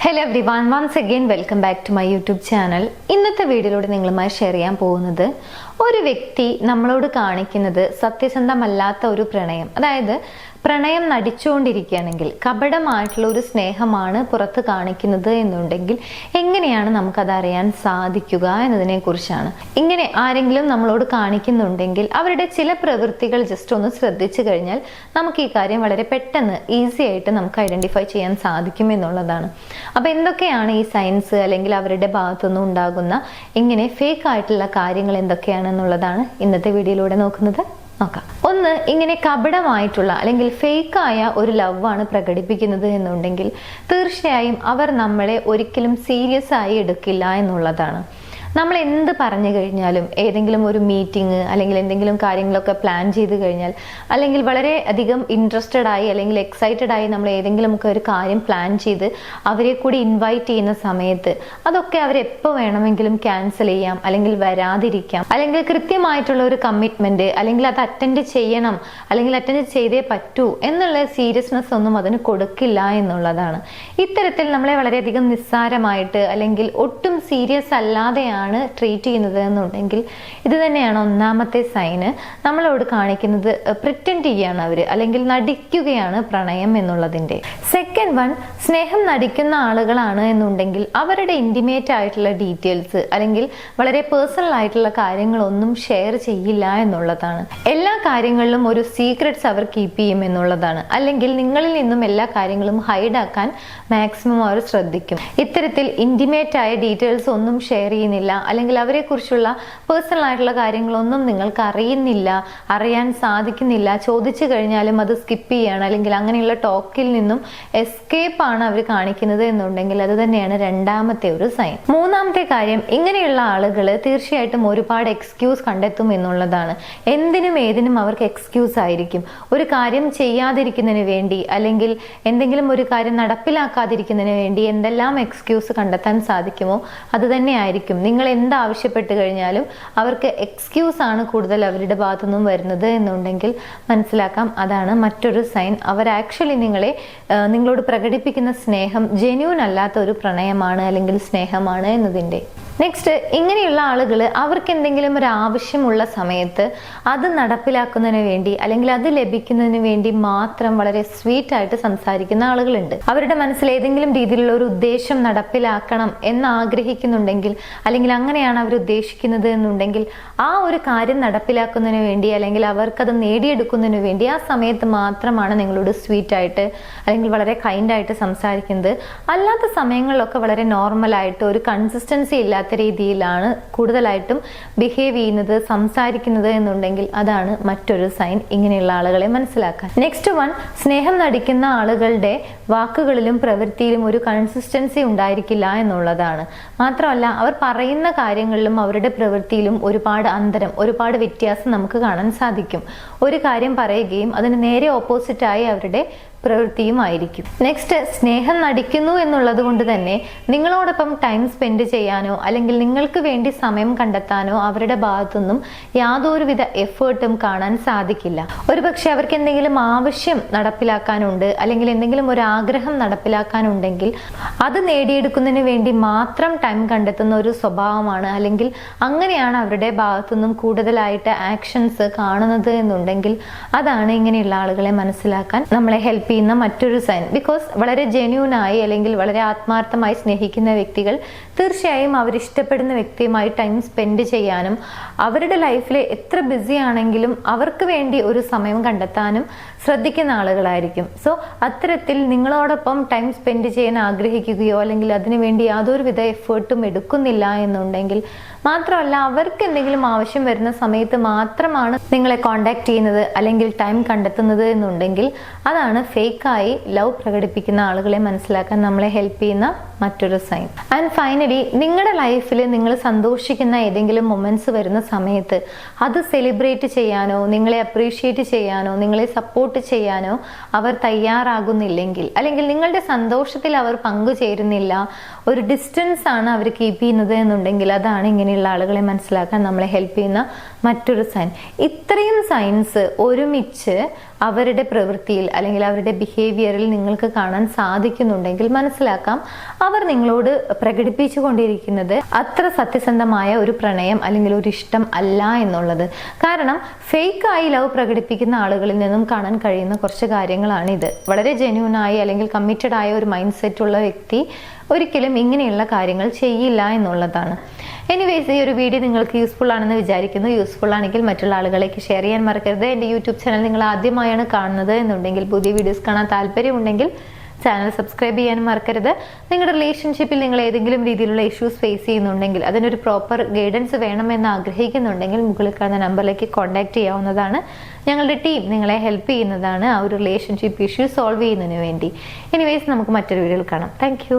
Hello everyone, once again welcome back to my YouTube channel. ഇന്നത്തെ വീഡിയോയിലൂടെ നിങ്ങളുമായി share ചെയ്യാൻ പോകുന്നത് ഒരു വ്യക്തി നമ്മളോട് കാണിക്കുന്നത് സത്യസന്ധമല്ലാത്ത ഒരു പ്രണയം, അതായത് പ്രണയം നടിച്ചുകൊണ്ടിരിക്കുകയാണെങ്കിൽ കപടമായിട്ടുള്ള ഒരു സ്നേഹമാണ് പുറത്ത് കാണിക്കുന്നത് എന്നുണ്ടെങ്കിൽ എങ്ങനെയാണ് നമുക്കത് അറിയാൻ സാധിക്കുക എന്നതിനെ കുറിച്ചാണ്. ഇങ്ങനെ ആരെങ്കിലും നമ്മളോട് കാണിക്കുന്നുണ്ടെങ്കിൽ അവരുടെ ചില പ്രവൃത്തികൾ ജസ്റ്റ് ഒന്ന് ശ്രദ്ധിച്ചു കഴിഞ്ഞാൽ നമുക്ക് ഈ കാര്യം വളരെ പെട്ടെന്ന് ഈസി ആയിട്ട് നമുക്ക് ഐഡന്റിഫൈ ചെയ്യാൻ സാധിക്കും എന്നുള്ളതാണ്. അപ്പൊ എന്തൊക്കെയാണ് ഈ സയൻസ് അല്ലെങ്കിൽ അവരുടെ ഭാഗത്തുനിന്ന് ഉണ്ടാകുന്ന ഇങ്ങനെ ഫേക്ക് ആയിട്ടുള്ള കാര്യങ്ങൾ എന്തൊക്കെയാണെന്നുള്ളതാണ് ഇന്നത്തെ വീഡിയോയിലൂടെ നോക്കാം. ഒന്ന്, ഇങ്ങനെ കപടമായിട്ടുള്ള അല്ലെങ്കിൽ ഫേക്കായ ഒരു ലവ് ആണ് പ്രകടിപ്പിക്കുന്നത് എന്നുണ്ടെങ്കിൽ തീർച്ചയായും അവർ നമ്മളെ ഒരിക്കലും സീരിയസ് ആയി എടുക്കില്ല എന്നുള്ളതാണ്. നമ്മൾ എന്ത് പറഞ്ഞു കഴിഞ്ഞാലും, ഏതെങ്കിലും ഒരു മീറ്റിംഗ് അല്ലെങ്കിൽ എന്തെങ്കിലും കാര്യങ്ങളൊക്കെ പ്ലാൻ ചെയ്ത് കഴിഞ്ഞാൽ, അല്ലെങ്കിൽ വളരെ അധികം ഇൻട്രസ്റ്റഡ് ആയി അല്ലെങ്കിൽ എക്സൈറ്റഡ് ആയി നമ്മൾ ഏതെങ്കിലും ഒക്കെ ഒരു കാര്യം പ്ലാൻ ചെയ്ത് അവരെ കൂടി ഇൻവൈറ്റ് ചെയ്യുന്ന സമയത്ത് അതൊക്കെ അവരെപ്പോൾ വേണമെങ്കിലും ക്യാൻസൽ ചെയ്യാം, അല്ലെങ്കിൽ വരാതിരിക്കാം, അല്ലെങ്കിൽ കൃത്യമായിട്ടുള്ള ഒരു കമ്മിറ്റ്മെന്റ്, അല്ലെങ്കിൽ അത് അറ്റൻഡ് ചെയ്യണം, അല്ലെങ്കിൽ അറ്റൻഡ് ചെയ്തേ പറ്റൂ എന്നുള്ള സീരിയസ്നെസ് ഒന്നും അതിന് കൊടുക്കില്ല എന്നുള്ളതാണ്. ഇത്തരത്തിൽ നമ്മളെ വളരെയധികം നിസ്സാരമായിട്ട് അല്ലെങ്കിൽ ഒട്ടും സീരിയസ് അല്ലാതെയാണ് ട്രീറ്റ് ചെയ്യുന്നത് എന്നുണ്ടെങ്കിൽ ഇത് തന്നെയാണ് ഒന്നാമത്തെ സൈന്. നമ്മളോട് കാണിക്കുന്നത് പ്രിറ്റൻഡ് ചെയ്യാണ് അവര്, അല്ലെങ്കിൽ നടിക്കുകയാണ് പ്രണയം എന്നുള്ളതിന്റെ. സെക്കൻഡ് വൺ, സ്നേഹം നടിക്കുന്ന ആളുകളാണ് എന്നുണ്ടെങ്കിൽ അവരുടെ ഇന്റിമേറ്റ് ആയിട്ടുള്ള ഡീറ്റെയിൽസ് അല്ലെങ്കിൽ വളരെ പേഴ്സണൽ ആയിട്ടുള്ള കാര്യങ്ങളൊന്നും ഷെയർ ചെയ്യില്ല എന്നുള്ളതാണ്. എല്ലാ കാര്യങ്ങളിലും ഒരു സീക്രട്സ് അവർ കീപ്പ് ചെയ്യും എന്നുള്ളതാണ്. അല്ലെങ്കിൽ നിങ്ങളിൽ നിന്നും എല്ലാ കാര്യങ്ങളും ഹൈഡ് ആക്കാൻ മാക്സിമം അവർ ശ്രദ്ധിക്കും. ഇത്തരത്തിൽ ഇന്റിമേറ്റ് ആയ ഡീറ്റെയിൽസ് ഒന്നും ഷെയർ ചെയ്യുന്നില്ല, അല്ലെങ്കിൽ അവരെ കുറിച്ചുള്ള പേഴ്സണൽ ആയിട്ടുള്ള കാര്യങ്ങളൊന്നും നിങ്ങൾക്ക് അറിയാൻ സാധിക്കുന്നില്ല. ചോദിച്ചു കഴിഞ്ഞാലും അത് സ്കിപ്പ് ചെയ്യാണ്, അല്ലെങ്കിൽ അങ്ങനെയുള്ള ടോക്കിൽ നിന്നും എസ്കേപ്പ് ആണ് അവർ കാണിക്കുന്നത് എന്നുണ്ടെങ്കിൽ അത് തന്നെയാണ് രണ്ടാമത്തെ ഒരു സൈൻ. മൂന്നാമത്തെ കാര്യം, ഇങ്ങനെയുള്ള ആളുകൾ തീർച്ചയായിട്ടും ഒരുപാട് എക്സ്ക്യൂസ് കണ്ടെത്തും എന്നുള്ളതാണ്. എന്തിനും ഏതിനും അവർക്ക് എക്സ്ക്യൂസ് ആയിരിക്കും. ഒരു കാര്യം ചെയ്യാതിരിക്കുന്നതിന് വേണ്ടി, അല്ലെങ്കിൽ എന്തെങ്കിലും ഒരു കാര്യം നടപ്പിലാക്കാതിരിക്കുന്നതിന് വേണ്ടി എന്തെല്ലാം എക്സ്ക്യൂസ് കണ്ടെത്താൻ സാധിക്കുമോ അത് തന്നെ ആയിരിക്കും. നിങ്ങൾ എന്താവശ്യപ്പെട്ട് കഴിഞ്ഞാലും അവർക്ക് എക്സ്ക്യൂസ് ആണ് കൂടുതൽ അവരുടെ ഭാഗത്തുനിന്നും വരുന്നത് എന്നുണ്ടെങ്കിൽ മനസ്സിലാക്കാം അതാണ് മറ്റൊരു സൈൻ. അവർ ആക്ച്വലി നിങ്ങളോട് പ്രകടിപ്പിക്കുന്ന സ്നേഹം ജെന്യൂൻ അല്ലാത്ത ഒരു പ്രണയമാണ് അല്ലെങ്കിൽ സ്നേഹമാണ് എന്നതിൻ്റെ. നെക്സ്റ്റ്, ഇങ്ങനെയുള്ള ആളുകൾ അവർക്ക് എന്തെങ്കിലും ഒരു ആവശ്യമുള്ള സമയത്ത് അത് നടപ്പിലാക്കുന്നതിന് വേണ്ടി അല്ലെങ്കിൽ അത് ലഭിക്കുന്നതിന് വേണ്ടി മാത്രം വളരെ സ്വീറ്റ് ആയിട്ട് സംസാരിക്കുന്ന ആളുകളുണ്ട്. അവരുടെ മനസ്സിൽ ഏതെങ്കിലും രീതിയിലുള്ള ഒരു ഉദ്ദേശം നടപ്പിലാക്കണം എന്ന് ആഗ്രഹിക്കുന്നുണ്ടെങ്കിൽ, അല്ലെങ്കിൽ അങ്ങനെയാണ് അവർ ഉദ്ദേശിക്കുന്നത് എന്നുണ്ടെങ്കിൽ ആ ഒരു കാര്യം നടപ്പിലാക്കുന്നതിന് വേണ്ടി അല്ലെങ്കിൽ അവർക്കത് നേടിയെടുക്കുന്നതിന് വേണ്ടി ആ സമയത്ത് മാത്രമാണ് നിങ്ങളോട് സ്വീറ്റ് ആയിട്ട് അല്ലെങ്കിൽ വളരെ കൈൻഡ് ആയിട്ട് സംസാരിക്കുന്നത്. അല്ലാത്ത സമയങ്ങളിലൊക്കെ വളരെ നോർമലായിട്ട് ഒരു കൺസിസ്റ്റൻസി ഇല്ലാത്ത രീതിയിലാണ് കൂടുതലായിട്ടും ബിഹേവ് ചെയ്യുന്നത്, സംസാരിക്കുന്നത് എന്നുണ്ടെങ്കിൽ അതാണ് മറ്റൊരു സൈൻ ഇങ്ങനെയുള്ള ആളുകളെ മനസ്സിലാക്കാൻ. നെക്സ്റ്റ് വൺ, സ്നേഹം നടിക്കുന്ന ആളുകളുടെ വാക്കുകളിലും പ്രവൃത്തിയിലും ഒരു കൺസിസ്റ്റൻസി ഉണ്ടായിരിക്കില്ല എന്നുള്ളതാണ്. മാത്രമല്ല അവർ പറയുന്ന കാര്യങ്ങളിലും അവരുടെ പ്രവൃത്തിയിലും ഒരുപാട് അന്തരം, ഒരുപാട് വ്യത്യാസം നമുക്ക് കാണാൻ സാധിക്കും. ഒരു കാര്യം പറയുകയും അതിന് നേരെ ഓപ്പോസിറ്റായി അവരുടെ പ്രവൃത്തിയും ആയിരിക്കും. നെക്സ്റ്റ്, സ്നേഹം നടിക്കുന്നു എന്നുള്ളത് കൊണ്ട് തന്നെ നിങ്ങളോടൊപ്പം ടൈം സ്പെൻഡ് ചെയ്യാനോ അല്ലെങ്കിൽ നിങ്ങൾക്ക് വേണ്ടി സമയം കണ്ടെത്താനോ അവരുടെ ഭാഗത്തുനിന്നും യാതൊരുവിധ എഫേർട്ടും കാണാൻ സാധിക്കില്ല. ഒരുപക്ഷെ അവർക്ക് എന്തെങ്കിലും ആവശ്യം നടപ്പിലാക്കാനുണ്ട്, അല്ലെങ്കിൽ എന്തെങ്കിലും ഒരു ആഗ്രഹം നടപ്പിലാക്കാനുണ്ടെങ്കിൽ അത് നേടിയെടുക്കുന്നതിന് വേണ്ടി മാത്രം ടൈം കണ്ടെത്തുന്ന ഒരു സ്വഭാവമാണ്, അല്ലെങ്കിൽ അങ്ങനെയാണ് അവരുടെ ഭാഗത്തുനിന്നും കൂടുതലായിട്ട് ആക്ഷൻസ് കാണുന്നത് എന്നുണ്ടെങ്കിൽ അതാണ് ഇങ്ങനെയുള്ള ആളുകളെ മനസ്സിലാക്കാൻ നമ്മളെ ഹെൽപ്പ് ചെയ്യുന്ന മറ്റൊരു സൈൻ. ബിക്കോസ് വളരെ ജെന്യൂൻ ആയി അല്ലെങ്കിൽ വളരെ ആത്മാർത്ഥമായി സ്നേഹിക്കുന്ന വ്യക്തികൾ തീർച്ചയായും അവരിഷ്ടപ്പെടുന്ന വ്യക്തിയുമായി ടൈം സ്പെൻഡ് ചെയ്യാനും അവരുടെ ലൈഫിൽ എത്ര ബിസി ആണെങ്കിലും അവർക്ക് വേണ്ടി ഒരു സമയം കണ്ടെത്താനും ശ്രദ്ധിക്കുന്ന ആളുകളായിരിക്കും. സോ അത്തരത്തിൽ നിങ്ങളോടൊപ്പം ടൈം സ്പെൻഡ് ചെയ്യാൻ ആഗ്രഹിക്കുകയോ അല്ലെങ്കിൽ അതിനുവേണ്ടി യാതൊരുവിധ എഫേർട്ടും എടുക്കുന്നില്ല എന്നുണ്ടെങ്കിൽ, മാത്രമല്ല അവർക്ക് എന്തെങ്കിലും ആവശ്യം വരുന്ന സമയത്ത് മാത്രമാണ് നിങ്ങളെ കോണ്ടാക്ട് ചെയ്യുന്നത് അല്ലെങ്കിൽ ടൈം കണ്ടെത്തുന്നത് എന്നുണ്ടെങ്കിൽ അതാണ് ഫേക്കായി ലവ് പ്രകടിപ്പിക്കുന്ന ആളുകളെ മനസ്സിലാക്കാൻ നമ്മളെ ഹെൽപ്പ് ചെയ്യുന്ന മറ്റൊരു സൈൻ. ആൻഡ് ഫൈനലി, നിങ്ങളുടെ ലൈഫിൽ നിങ്ങൾ സന്തോഷിക്കുന്ന ഏതെങ്കിലും മൊമെന്റ്സ് വരുന്ന സമയത്ത് അത് സെലിബ്രേറ്റ് ചെയ്യാനോ നിങ്ങളെ അപ്രീഷിയേറ്റ് ചെയ്യാനോ നിങ്ങളെ സപ്പോർട്ട് ചെയ്യാനോ അവർ തയ്യാറാകുന്നില്ലെങ്കിൽ, അല്ലെങ്കിൽ നിങ്ങളുടെ സന്തോഷത്തിൽ അവർ പങ്കുചേരുന്നില്ല, ഒരു ഡിസ്റ്റൻസ് ആണ് അവർ കീപ്പ് ചെയ്യുന്നത് എന്നുണ്ടെങ്കിൽ അതാണ് ഇങ്ങനെയുള്ള ആളുകളെ മനസ്സിലാക്കാൻ നമ്മളെ ഹെൽപ്പ് ചെയ്യുന്ന മറ്റൊരു സൈൻ. ഇത്രയും സൈൻസ് ഒരുമിച്ച് അവരുടെ പ്രവൃത്തിയിൽ അല്ലെങ്കിൽ അവരുടെ ബിഹേവിയറിൽ നിങ്ങൾക്ക് കാണാൻ സാധിക്കുന്നുണ്ടെങ്കിൽ മനസ്സിലാക്കാം ആ അവർ നിങ്ങളോട് പ്രകടിപ്പിച്ചു കൊണ്ടിരിക്കുന്നത് അത്ര സത്യസന്ധമായ ഒരു പ്രണയം അല്ലെങ്കിൽ ഒരു ഇഷ്ടം അല്ല എന്നുള്ളത്. കാരണം ഫേക്ക് ആയി ലവ് പ്രകടിപ്പിക്കുന്ന ആളുകളിൽ നിന്നും കാണാൻ കഴിയുന്ന കുറച്ച് കാര്യങ്ങളാണ് ഇത്. വളരെ ജെന്യൂനായി അല്ലെങ്കിൽ കമ്മിറ്റഡ് ആയ ഒരു മൈൻഡ് സെറ്റ് ഉള്ള വ്യക്തി ഒരിക്കലും ഇങ്ങനെയുള്ള കാര്യങ്ങൾ ചെയ്യില്ല എന്നുള്ളതാണ്. എനിവേസ്, ഈ ഒരു വീഡിയോ നിങ്ങൾക്ക് യൂസ്ഫുൾ ആണെന്ന് വിചാരിക്കുന്നു. യൂസ്ഫുൾ ആണെങ്കിൽ മറ്റുള്ള ആളുകളിലേക്ക് ഷെയർ ചെയ്യാൻ മറക്കരുത്. എൻ്റെ യൂട്യൂബ് ചാനൽ നിങ്ങൾ ആദ്യമായാണ് കാണുന്നത് എന്നുണ്ടെങ്കിൽ, പുതിയ വീഡിയോസ് കാണാൻ താല്പര്യമുണ്ടെങ്കിൽ ചാനൽ സബ്സ്ക്രൈബ് ചെയ്യാൻ മറക്കരുത്. നിങ്ങളുടെ റിലേഷൻഷിപ്പിൽ നിങ്ങൾ ഏതെങ്കിലും രീതിയിലുള്ള ഇഷ്യൂസ് ഫേസ് ചെയ്യുന്നുണ്ടെങ്കിൽ, അതിനൊരു പ്രോപ്പർ ഗൈഡൻസ് വേണമെന്ന് ആഗ്രഹിക്കുന്നുണ്ടെങ്കിൽ മുകളിൽ കാണുന്ന നമ്പറിലേക്ക് കോൺടാക്ട് ചെയ്യാവുന്നതാണ്. ഞങ്ങളുടെ ടീം നിങ്ങളെ ഹെൽപ്പ് ചെയ്യുന്നതാണ് ആ ഒരു റിലേഷൻഷിപ്പ് ഇഷ്യൂ സോൾവ് ചെയ്യുന്നതിന് വേണ്ടി. എനിവേസ്, നമുക്ക് മറ്റൊരു വീഡിയോയിൽ കാണാം. താങ്ക്